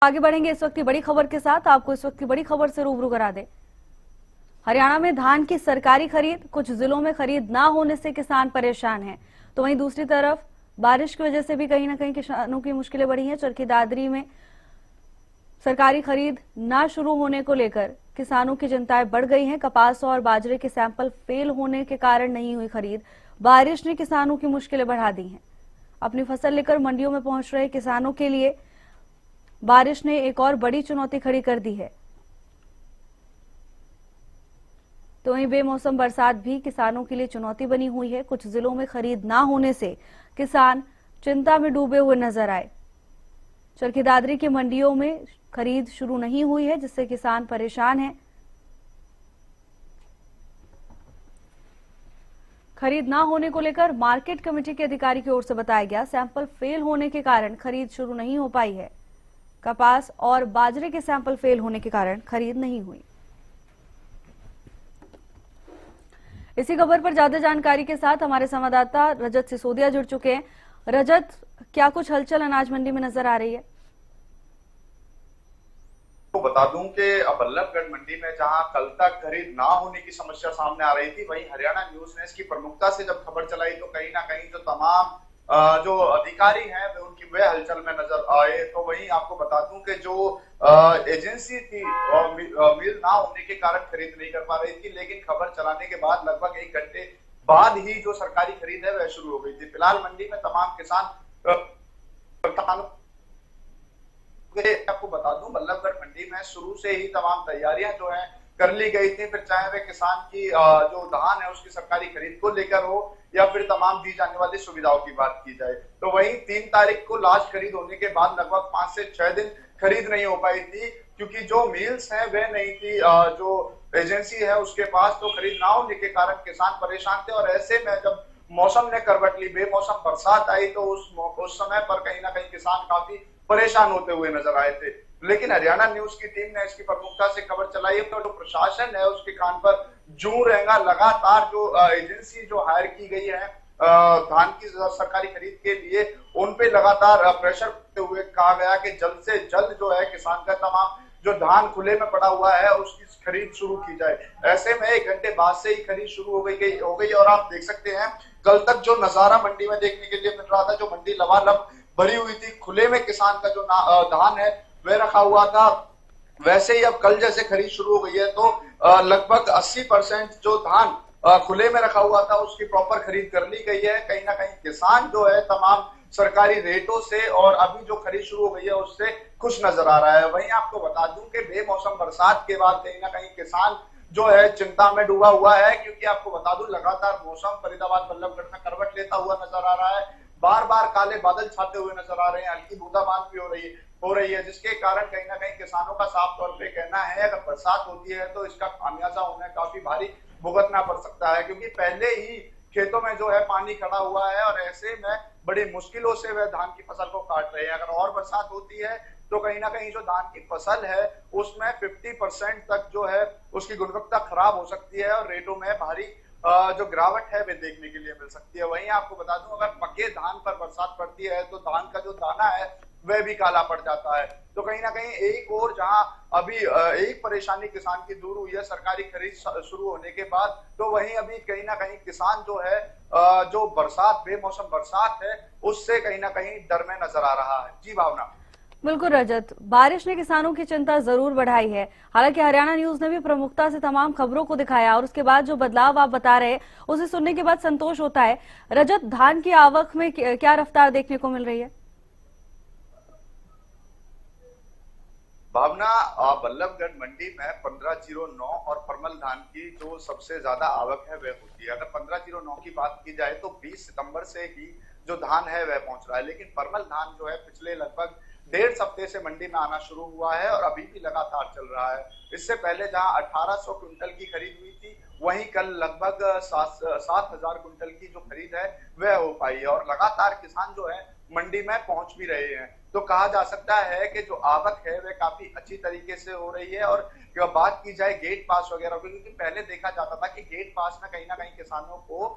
आगे बढ़ेंगे इस वक्त की बड़ी खबर के साथ। आपको इस वक्त की बड़ी खबर से रूबरू करा दे। हरियाणा में धान की सरकारी खरीद, कुछ जिलों में खरीद ना होने से किसान परेशान हैं। तो वहीं दूसरी तरफ बारिश की वजह से भी कहीं ना कहीं किसानों की मुश्किलें बढ़ी हैं। चरखी दादरी में सरकारी खरीद ना शुरू होने को लेकर किसानों की चिंताएं बढ़ गई हैं। कपास और बाजरे के सैंपल फेल होने के कारण नहीं हुई खरीद। बारिश ने किसानों की मुश्किलें बढ़ा दी हैं। अपनी फसल लेकर मंडियों में पहुंच रहे किसानों के लिए बारिश ने एक और बड़ी चुनौती खड़ी कर दी है। तो वहीं बेमौसम बरसात भी किसानों के लिए चुनौती बनी हुई है। कुछ जिलों में खरीद ना होने से किसान चिंता में डूबे हुए नजर आए। चरखी दादरी की मंडियों में खरीद शुरू नहीं हुई है, जिससे किसान परेशान हैं। खरीद ना होने को लेकर मार्केट कमेटी के अधिकारी की ओर से बताया गया, सैंपल फेल होने के कारण खरीद शुरू नहीं हो पाई है। कपास और बाजरे के सैंपल फेल होने के कारण खरीद नहीं हुई। इसी खबर पर ज्यादा जानकारी के साथ हमारे संवाददाता रजत सिसोदिया जुड़ चुके हैं। रजत, क्या कुछ हलचल अनाज मंडी में नजर आ रही है? तो बता दूं कि बल्लभगढ़ मंडी में जहां कल तक खरीद ना होने की समस्या सामने आ रही थी, वहीं हरियाणा न्यूज ने इसकी प्रमुखता से जब खबर चलाई तो कहीं ना कहीं जो तमाम जो अधिकारी हैं वे उनकी वे हलचल में नजर आए। तो वहीं आपको बता दूं कि जो एजेंसी थी मिल ना होने के कारण खरीद नहीं कर पा रही थी, लेकिन खबर चलाने के बाद लगभग 1 घंटे बाद ही जो सरकारी खरीद है वह शुरू हो गई थी। फिलहाल मंडी में तमाम किसान आपको बता दूं बल्लभगढ़ मंडी में शुरू से ही तमाम तैयारियां जो है कर ली गई थी, फिर चाहे वे किसान की जो धान है उसकी सरकारी खरीद को लेकर हो या फिर तमाम दी जाने वाली सुविधाओं की बात की जाए। तो वहीं 3 तारीख को लास्ट खरीद होने के बाद लगभग 5 से 6 दिन खरीद नहीं हो पाई थी, क्योंकि जो मिल्स है वे नहीं थी, जो एजेंसी है उसके पास, तो खरीद ना होने के कारण किसान परेशान थे। और ऐसे में जब मौसम ने करवट ली, बेमौसम बरसात आई, तो उस समय पर कहीं ना कहीं किसान काफी परेशान होते हुए नजर आए थे। लेकिन हरियाणा न्यूज की टीम ने इसकी प्रमुखता से खबर चलाई, तो जो प्रशासन है उसके कान पर जूं रहेगा। लगातार जो एजेंसी जो हायर की गई है धान की सरकारी खरीद के लिए, उन पे लगातार प्रेशर करते हुए कहा गया कि जल्द से जल्द जो है किसान का तमाम जो धान खुले में पड़ा हुआ है उसकी खरीद शुरू की जाए। ऐसे में 1 घंटे बाद से ही खरीद शुरू हो गई। और आप देख सकते हैं कल तक जो नजारा मंडी में देखने के लिए मिल रहा था, जो मंडी लबालब भरी हुई थी, खुले में किसान का जो धान है वह रखा हुआ था, वैसे ही अब कल जैसे खरीद शुरू हो गई है तो लगभग 80% जो धान खुले में रखा हुआ था उसकी प्रॉपर खरीद कर ली गई है। कहीं ना कहीं किसान जो है तमाम सरकारी रेटों से और अभी जो खरीद शुरू हो गई है उससे खुश नजर आ रहा है। वहीं आपको बता दूं कि बेमौसम बरसात के बाद कहीं ना कहीं किसान जो है चिंता में डूबा हुआ है, क्योंकि आपको बता दूं लगातार मौसम फरीदाबाद बल्लभगढ़ में करवट लेता हुआ नजर आ रहा है। बार बार काले बादल छाते हुए नजर आ रहे हैं, हल्की बूंदाबांदी भी हो रही है, जिसके कारण कहीं ना कहीं किसानों का साफ तौर पे कहना है अगर बरसात होती है तो इसका खामियाजा उन्हें काफी भारी भुगतना पड़ सकता है, क्योंकि पहले ही खेतों में जो है पानी खड़ा हुआ है और ऐसे में बड़ी मुश्किलों से वह धान की फसल को काट रहे हैं। अगर और बरसात होती है तो कहीं ना कहीं जो धान की फसल है उसमें 50% तक जो है उसकी गुणवत्ता खराब हो सकती है और रेटों में भारी जो गिरावट है वे देखने के लिए मिल सकती है। वहीं आपको बता दूं अगर पके धान पर बरसात पड़ती है तो धान का जो दाना है वह भी काला पड़ जाता है। तो कहीं ना कहीं एक और जहां अभी एक परेशानी किसान की दूर हुई है सरकारी खरीद शुरू होने के बाद, तो वहीं अभी कहीं ना कहीं किसान जो है जो बरसात बेमौसम बरसात है उससे कहीं ना कहीं डर में नजर आ रहा है। जी भावना। बिल्कुल रजत, बारिश ने किसानों की चिंता जरूर बढ़ाई है। हालांकि हरियाणा न्यूज ने भी प्रमुखता से तमाम खबरों को दिखाया और उसके बाद जो बदलाव आप बता रहे उसे सुनने के बाद संतोष होता है। रजत, धान की आवक में क्या रफ्तार देखने को मिल रही है? भावना, बल्लभगढ़ मंडी में 1509 और परमल धान की जो सबसे ज्यादा आवक है वह होती है। अगर 1509 की बात की जाए तो 20 सितंबर से ही जो धान है वह पहुंच रहा है, लेकिन परमल धान जो है पिछले लगभग 1.5 हफ्ते से मंडी में आना शुरू हुआ है और अभी भी लगातार चल रहा है। इससे पहले जहां 1800 क्विंटल की खरीद हुई थी, वहीं कल लगभग 7,000 क्विंटल की जो खरीद है वह हो पाई है और लगातार किसान जो है मंडी में पहुंच भी रहे हैं। तो कहा जा सकता है कि जो आवक है वह काफी अच्छी तरीके से हो रही है। और बात की जाए गेट पास वगैरह की, क्योंकि पहले देखा जाता था कि गेट पास में कहीं ना कहीं किसानों को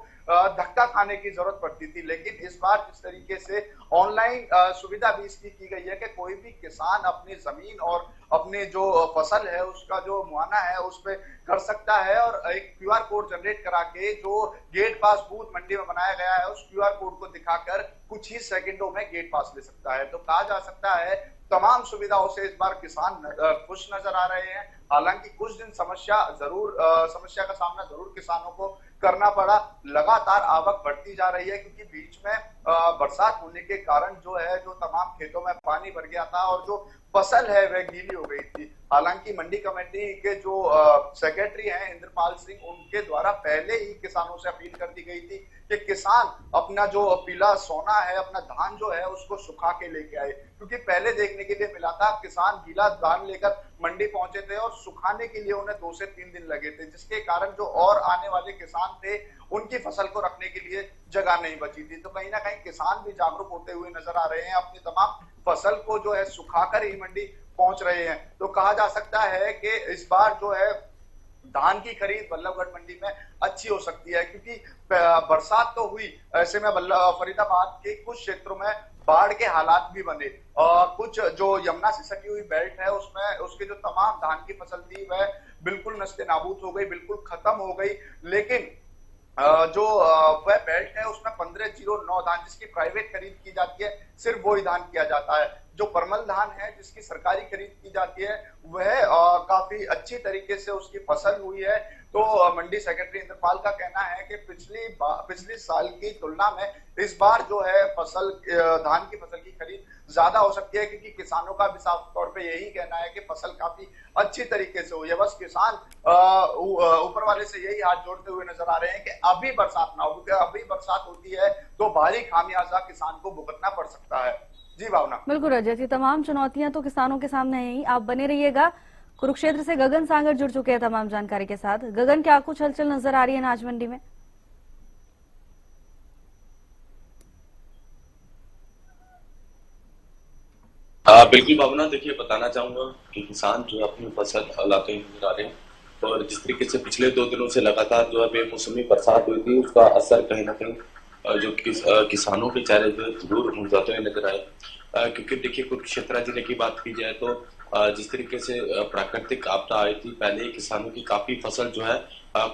धक्का खाने की जरूरत पड़ती थी, लेकिन इस बार जिस तरीके से ऑनलाइन सुविधा भी इसकी की गई है कि कोई भी किसान अपनी जमीन और अपने जो फसल है उसका जो मुआयना है उस पर कर सकता है, और एक क्यूआर कोड जनरेट करा के जो गेट पास बूथ मंडी में बनाया गया है उस क्यूआर कोड को दिखाकर कुछ ही सेकंडों में गेट पास ले सकता है। तो कहा जा सकता है तमाम सुविधाओं से इस बार किसान खुश नजर आ रहे हैं। हालांकि कुछ दिन समस्या का सामना जरूर किसानों को करना पड़ा। लगातार आवक बढ़ती जा रही है क्योंकि बीच में बरसात होने के कारण जो है जो तमाम खेतों में पानी भर गया था और जो फसल है वह गीली हो गई थी। हालांकि मंडी कमेटी के जो सेक्रेटरी हैं इंद्रपाल सिंह, उनके द्वारा पहले ही किसानों से अपील कर दी गई थी कि किसान अपना जो पीला सोना है, अपना धान जो है उसको सुखा के लेके आए, क्योंकि पहले देखने के लिए मिला था किसान गीला धान लेकर मंडी पहुंचे थे और सुखाने के लिए उन्हें 2 से 3 दिन लगे थे, जिसके कारण जो और आने वाले किसान थे उनकी फसल को रखने के लिए जगह नहीं बची थी। तो कहीं ना कहीं किसान भी जागरूक होते हुए नजर आ रहे हैं, अपनी तमाम फसल को जो है सुखाकर ही मंडी पहुंच रहे हैं। तो कहा जा सकता है कि इस बार जो है धान की खरीद बल्लभगढ़ मंडी में अच्छी हो सकती है, क्योंकि बरसात तो हुई, ऐसे में फरीदाबाद के कुछ क्षेत्रों में बाढ़ के हालात भी बने और कुछ जो यमुना से सटी हुई बेल्ट है उसमें उसके जो तमाम धान की फसल थी वह बिल्कुल नस्ते नाबूद हो गई, बिल्कुल खत्म हो गई। लेकिन जो वह बेल्ट है उसमें 1509 धान जिसकी प्राइवेट खरीद की जाती है सिर्फ वो ही धान किया जाता है। जो परमल धान है जिसकी सरकारी खरीद की जाती है वह काफी अच्छी तरीके से उसकी फसल हुई है। तो मंडी सेक्रेटरी इंद्रपाल का कहना है कि पिछली साल की तुलना में इस बार जो है धान की फसल की खरीद ज्यादा हो सकती है, क्योंकि किसानों का भी साफ तौर पे यही कहना है कि फसल काफी अच्छी तरीके से हुई है। बस किसान ऊपर वाले से यही हाथ जोड़ते हुए नजर आ रहे हैं कि अभी बरसात ना हो, क्योंकि अभी बरसात होती है तो भारी खामियाजा किसान को भुगतना पड़ सकता है। जी भावना। बिल्कुल रजत, ये तमाम चुनौतियां तो किसानों के सामने है ही। आप बने रहिएगा। कुरुक्षेत्र से गगन सांगर जुड़ चुके हैं तमाम जानकारी के साथ। गगन, क्या कुछ हलचल नजर आ रही है अनाज मंडी में? बिल्कुल भावना, देखिए बताना चाहूंगा कि किसान जो अपनी फसल लाते हुए नजर आ रहे हैं और जिस तरीके से पिछले 2 दिनों से लगातार जो है बेमौसमी बरसात हुई थी उसका असर कहीं ना कहीं जो किसानों के चेहरे जो जरूर मुरझाते हुए नजर आए। क्योंकि देखिए कुरुक्षेत्र जिले की बात की जाए तो जिस तरीके से प्राकृतिक आपदा आई थी, पहले ही किसानों की काफी फसल जो है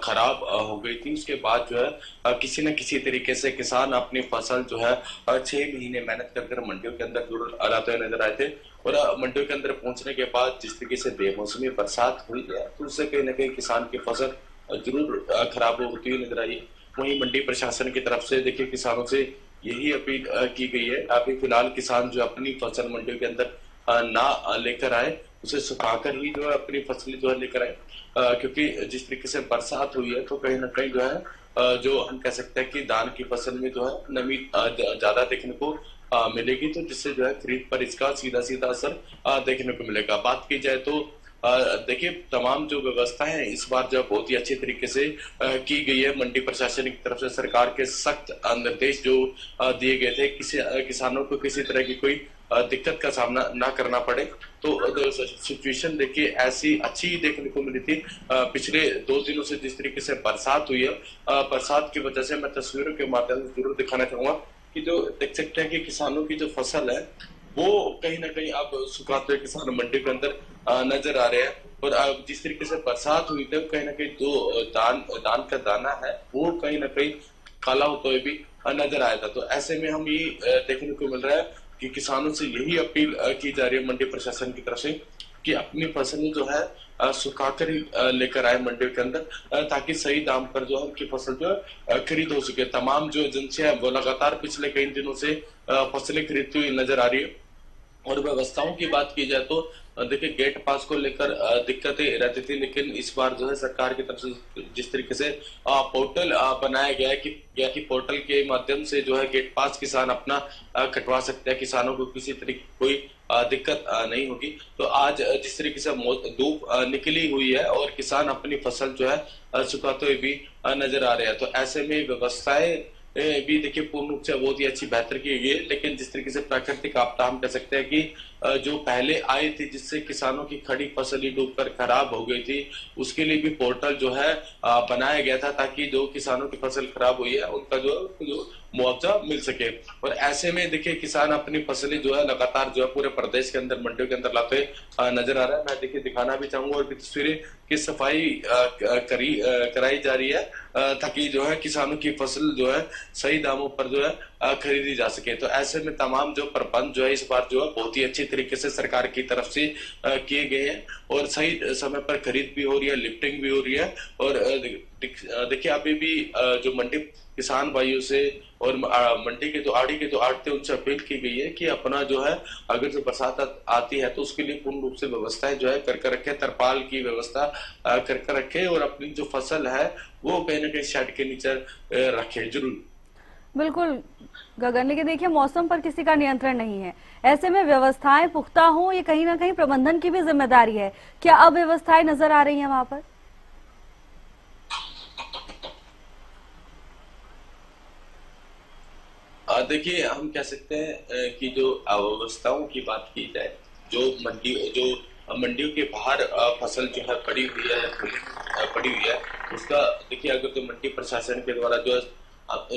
खराब हो गई थी। उसके बाद जो है किसी न किसी तरीके से किसान अपनी फसल जो है 6 महीने मेहनत कर मंडियों के अंदर जरूर लाते हुए नजर आए थे और मंडियों के अंदर पहुंचने के बाद जिस तरीके से बेमौसमी बरसात हुई है तो उससे कहीं ना कहीं किसान की फसल जरूर खराब होती हुई नजर आई। वहीं मंडी प्रशासन की तरफ से देखिए किसानों से यही अपील की गई है, अभी फिलहाल किसान जो अपनी फसल मंडियों के अंदर ना लेकर आए, उसे सुखाकर ही जो है अपनी फसलें जो है लेकर आए, क्योंकि जिस तरीके से बरसात हुई है तो कहीं ना कहीं जो है जो हम कह सकते हैं कि धान की फसल में जो है नमी ज्यादा देखने को मिलेगी, तो जिससे जो है खरीद पर इसका सीधा सीधा असर देखने को मिलेगा। बात की जाए तो देखिए तमाम जो व्यवस्था है इस बार जो बहुत ही अच्छे तरीके से की गई है। मंडी प्रशासन की तरफ से सरकार के सख्त निर्देश जो दिए गए थे किसानों को किसी तरह की कोई दिक्कत का सामना ना करना पड़े, तो सिचुएशन देखिए ऐसी अच्छी देखने को मिली थी। पिछले 2 दिनों से जिस तरीके से बरसात हुई है, बरसात की वजह से मैं तस्वीरों के माध्यम से जरूर दिखाना चाहूंगा कि जो देख सकते हैं कि किसानों की जो फसल है वो कहीं ना कहीं अब सुखाते हुए किसान मंडी के अंदर नजर आ रहे हैं। और अब जिस तरीके से बरसात हुई थी कहीं ना कहीं जो धान का दाना है वो कहीं ना कहीं काला होते हुए भी नजर आया था। तो ऐसे में हम ये देखने को मिल रहा है कि किसानों से यही अपील की जा रही है मंडी प्रशासन की तरफ से कि अपनी फसल जो है सुखाकर ही लेकर आए मंडियों के अंदर, ताकि सही दाम पर जो है उनकी फसल जो है खरीद हो सके। तमाम जो एजेंसियां वो लगातार पिछले कई दिनों से फसलें खरीदती हुई नजर आ रही है। और व्यवस्थाओं की बात की जाए तो देखिए गेट पास को लेकर दिक्कतें रहती थी, लेकिन इस बार जो है सरकार की तरफ से जिस तरीके से पोर्टल बनाया गया है कि पोर्टल के माध्यम से जो है गेट पास किसान अपना कटवा सकते हैं, किसानों को किसी तरीके कोई दिक्कत नहीं होगी। तो आज जिस तरीके से धूप निकली हुई है और किसान अपनी फसल जो है सुखाते हुए भी नजर आ रहे हैं, तो ऐसे में व्यवस्थाएं भी देखिए पूर्ण रूप से बहुत ही अच्छी बेहतर की गई है। लेकिन जिस तरीके से प्राकृतिक आपदा हम कह सकते हैं कि जो पहले आई थी जिससे किसानों की खड़ी फसल ही डूबकर खराब हो गई थी, उसके लिए भी पोर्टल जो है बनाया गया था ताकि जो किसानों की फसल खराब हुई है उनका जो मुआवजा मिल सके। और ऐसे में देखिए किसान अपनी फसलें जो है लगातार जो है पूरे प्रदेश के अंदर मंडियों के अंदर लाते नजर आ रहा है। मैं देखिए दिखाना भी चाहूंगा और भी तस्वीरें की सफाई कराई जा रही है ताकि जो है किसानों की फसल जो है सही दामों पर जो है खरीदी जा सके। तो ऐसे में तमाम जो प्रबंध जो है इस बार जो है बहुत ही अच्छी तरीके से सरकार की तरफ से किए गए हैं और सही समय पर खरीद भी हो रही है, लिफ्टिंग भी हो रही है। और देखिए अभी भी जो मंडी किसान भाइयों से और मंडी के जो आड़ती उनसे अपील की गई है कि अपना जो है अगर जो बरसात आती है तो उसके लिए पूर्ण रूप से व्यवस्थाएं जो है करके रखे, तरपाल की व्यवस्था करके रखे और अपनी जो फसल है वो कहीं ना कहीं शेड के नीचे रखे जरूर। बिल्कुल गगन, लेकिन देखिए मौसम पर किसी का नियंत्रण नहीं है, ऐसे में व्यवस्थाएं पुख्ता हो ये कहीं ना कहीं प्रबंधन की भी जिम्मेदारी है। क्या अव्यवस्थाएं नजर आ रही हैं वहां पर? देखिए हम कह सकते हैं कि जो अव्यवस्थाओं की बात की जाए, जो मंडियों के बाहर फसल जो है पड़ी हुई है उसका देखिए अगर तो मंडी प्रशासन के द्वारा जो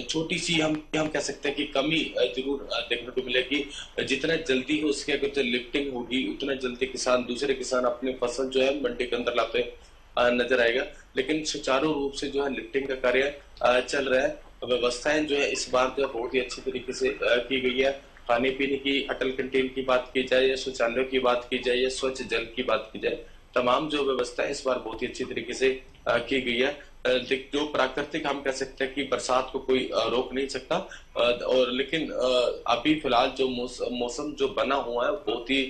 छोटी सी हम कह सकते हैं कि कमी जरूर देखने को मिलेगी। जितना जल्दी हो उसकी अगर जो लिफ्टिंग होगी उतना जल्दी दूसरे किसान अपनी फसल जो है मंडी के अंदर लाते नजर आएगा। लेकिन सुचारू रूप से जो है लिफ्टिंग का कार्य चल रहा है। व्यवस्थाएं जो है इस बार जो बहुत ही अच्छी तरीके से की गई है। खाने पीने की अटल कैंटीन की बात की जाए या शौचालयों की बात की जाए या स्वच्छ जल की बात की जाए, तमाम जो व्यवस्था है इस बार बहुत ही अच्छी तरीके से की गई है। जो प्राकृतिक हम कह सकते हैं कि बरसात को कोई रोक नहीं सकता और लेकिन अभी फिलहाल जो मौसम जो बना हुआ है बहुत ही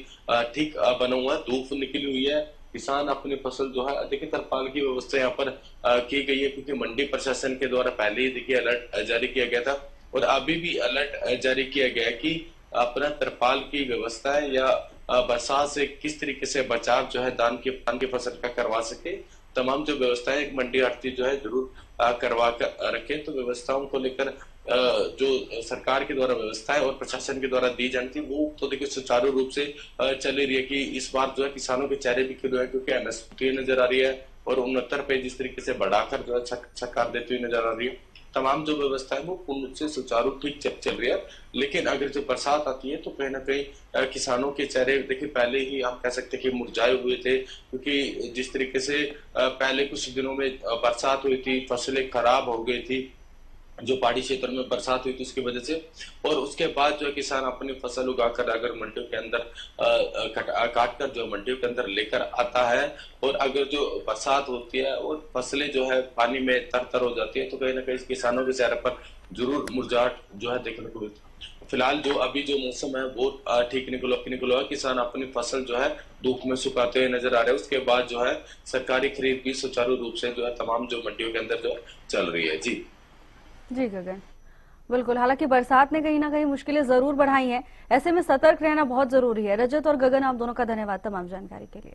ठीक बना हुआ है। धूप निकली हुई है, किसान अपनी फसल जो है देखिए तरपाल की व्यवस्था यहाँ पर की गई है क्योंकि मंडी प्रशासन के द्वारा पहले ही देखिए अलर्ट जारी किया गया था और अभी भी अलर्ट जारी किया गया है कि अपना तरपाल की व्यवस्था है या बरसात से किस तरीके से बचाव जो है धान की फसल का करवा सके। तमाम जो व्यवस्थाएं मंडी आड़ती जो है जरूर करवा कर रखे। तो व्यवस्थाओं को लेकर जो सरकार के द्वारा व्यवस्थाएं और प्रशासन के द्वारा दी जाती है वो तो देखिए सुचारू रूप से चल रही है कि इस बार जो है किसानों के चेहरे भी खिले हैं क्योंकि एमएसपी नजर आ रही है और 69 पे जिस तरीके से बढ़ाकर जो है सरकार देती हुई नजर आ रही है। तमाम जो व्यवस्था है वो पूर्ण रूप से सुचारू ठीक चल रही है। लेकिन अगर जो बरसात आती है तो कहीं ना कहीं किसानों के चेहरे देखिए पहले ही हम कह सकते हैं कि मुरझाए हुए थे क्योंकि जिस तरीके से पहले कुछ दिनों में बरसात हुई थी, फसलें खराब हो गई थी जो पहाड़ी क्षेत्र में बरसात हुई थी उसकी वजह से, और उसके बाद जो है किसान अपनी फसल उगाकर अगर मंडियों के अंदर काट कर जो मंडियों के अंदर लेकर आता है और अगर जो बरसात होती है और फसलें जो है पानी में तर हो जाती है तो कहीं ना कहीं किसानों के चेहरे पर जरूर मुरझाहट जो है देखने को मिलती है। फिलहाल जो अभी जो मौसम है वो ठीक निकलो है, किसान अपनी फसल जो है धूप में सुखाते हुए नजर आ रहे हैं। उसके बाद जो है सरकारी खरीद भी सुचारू रूप से जो है तमाम जो मंडियों के अंदर जो चल रही है। जी गगन, बिल्कुल। हालांकि बरसात ने कहीं ना कहीं मुश्किलें जरूर बढ़ाई हैं, ऐसे में सतर्क रहना बहुत जरूरी है। रजत और गगन, आप दोनों का धन्यवाद तमाम जानकारी के लिए।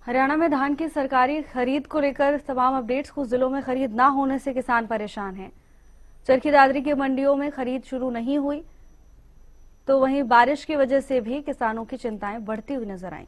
हरियाणा में धान की सरकारी खरीद को लेकर तमाम अपडेट्स, कुछ जिलों में खरीद ना होने से किसान परेशान हैं। चरखी दादरी की मंडियों में खरीद शुरू नहीं हुई तो वहीं बारिश की वजह से भी किसानों की चिंताएं बढ़ती हुई नजर आईं।